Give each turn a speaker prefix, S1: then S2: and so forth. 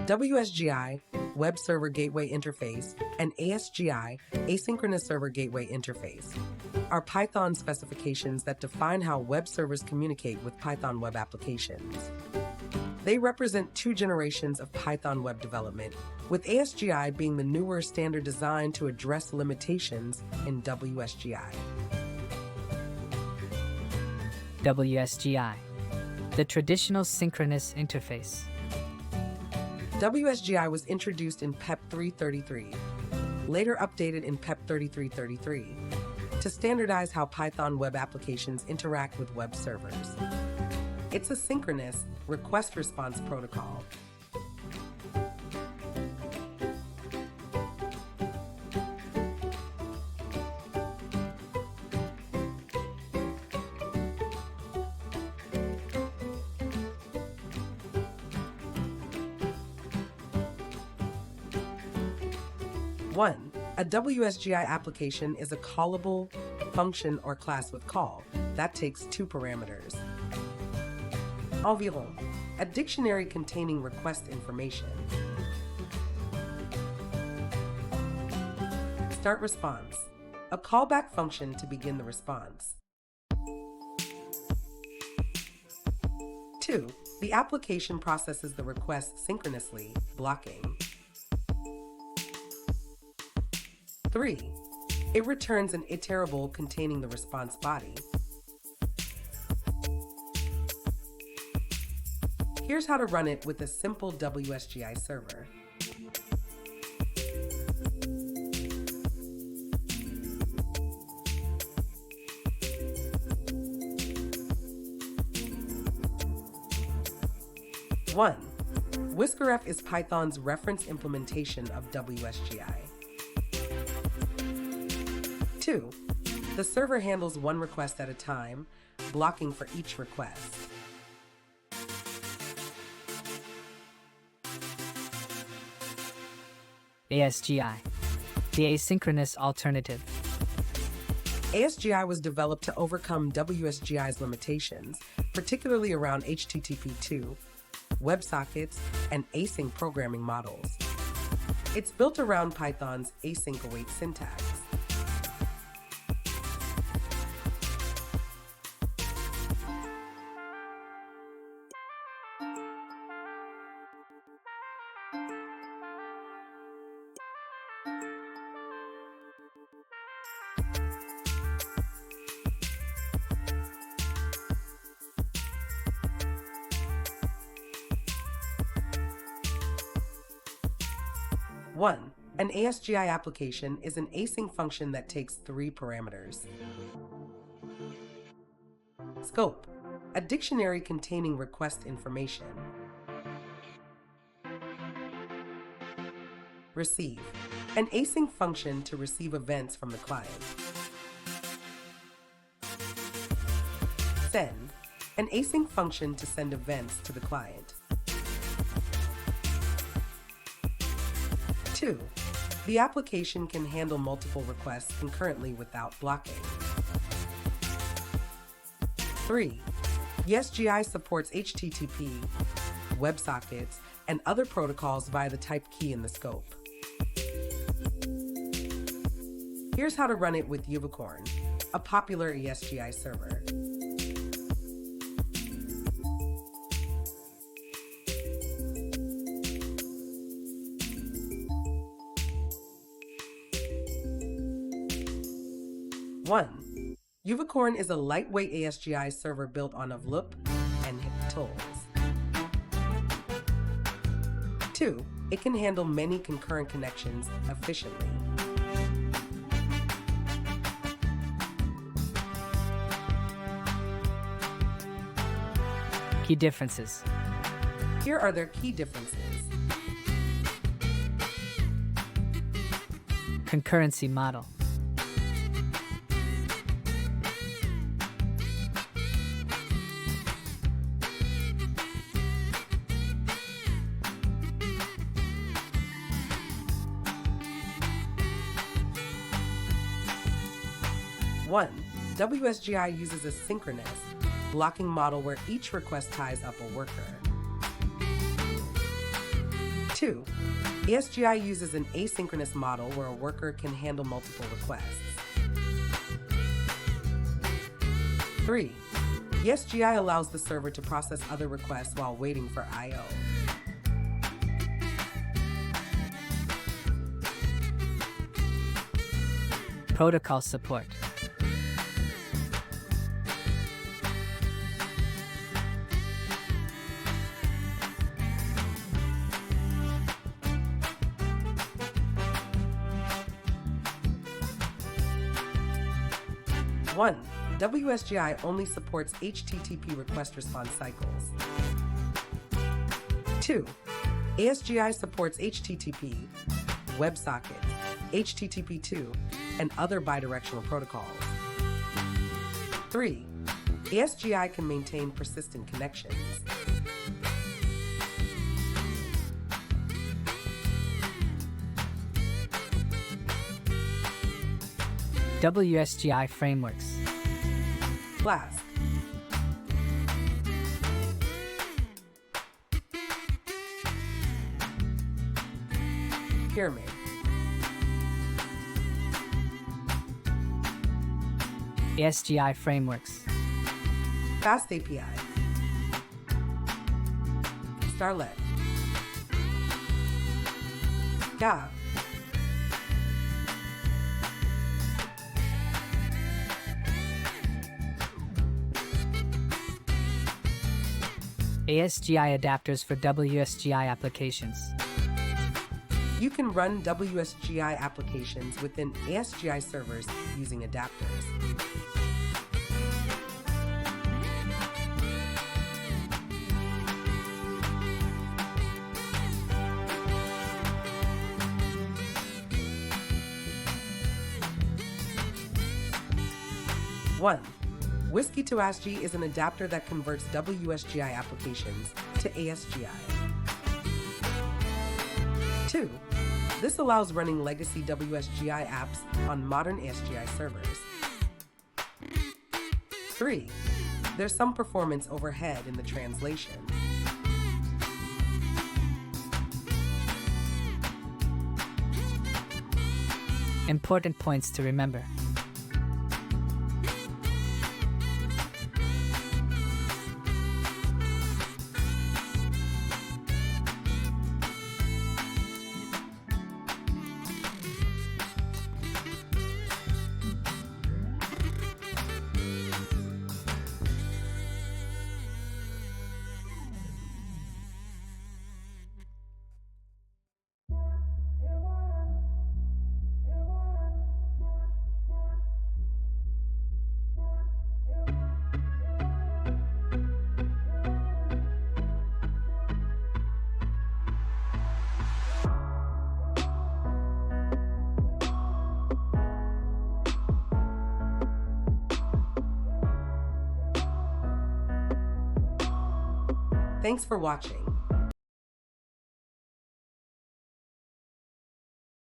S1: WSGI, Web Server Gateway Interface, and ASGI, Asynchronous Server Gateway Interface, are Python specifications that define how web servers communicate with Python web applications. They represent two generations of Python web development, with ASGI being the newer standard designed to address limitations in WSGI.
S2: WSGI, the traditional synchronous interface.
S1: WSGI was introduced in PEP 333, later updated in PEP 3333, to standardize how Python web applications interact with web servers. It's a synchronous request-response protocol. One, a WSGI application is a callable function or class with call that takes two parameters. Environ, a dictionary containing request information. Start response, a callback function to begin the response. 2, the application processes the request synchronously, blocking. 3, it returns an iterable containing the response body. Here's how to run it with a simple WSGI server. One, WSGI is Python's reference implementation of WSGI. 2, the server handles one request at a time, blocking for each request.
S2: ASGI, the asynchronous alternative.
S1: ASGI was developed to overcome WSGI's limitations, particularly around HTTP2, WebSockets, and async programming models. It's built around Python's async await syntax. One, an ASGI application is an async function that takes three parameters. Scope, a dictionary containing request information. Receive, an async function to receive events from the client. Send, an async function to send events to the client. 2, the application can handle multiple requests concurrently without blocking. 3, WSGI supports HTTP, WebSockets, and other protocols via the type key in the scope. Here's how to run it with Unicorn, a popular ASGI server. One, Unicorn is a lightweight ASGI server built on Loop and HIP tools. 2, it can handle many concurrent connections efficiently.
S2: Key differences.
S1: Here are their key differences.
S2: Concurrency model.
S1: One, WSGI uses a synchronous blocking model where each request ties up a worker. 2. ASGI uses an asynchronous model where a worker can handle multiple requests. 3. ASGI allows the server to process other requests while waiting for I/O.
S2: Protocol support.
S1: One, WSGI only supports HTTP request response cycles. 2. ASGI supports HTTP, WebSockets, HTTP2, and other bidirectional protocols. 3. ASGI can maintain persistent connections.
S2: WSGI frameworks.
S1: Flask, Pyramid,
S2: ASGI frameworks.
S1: Fast API, Starlet, GA,
S2: ASGI adapters for WSGI applications.
S1: You can run WSGI applications within ASGI servers using adapters. One, Whiskey to ASGI is an adapter that converts WSGI applications to ASGI. 2. This allows running legacy WSGI apps on modern ASGI servers. 3. There's some performance overhead in the translation.
S2: Important points to remember. Thanks for watching.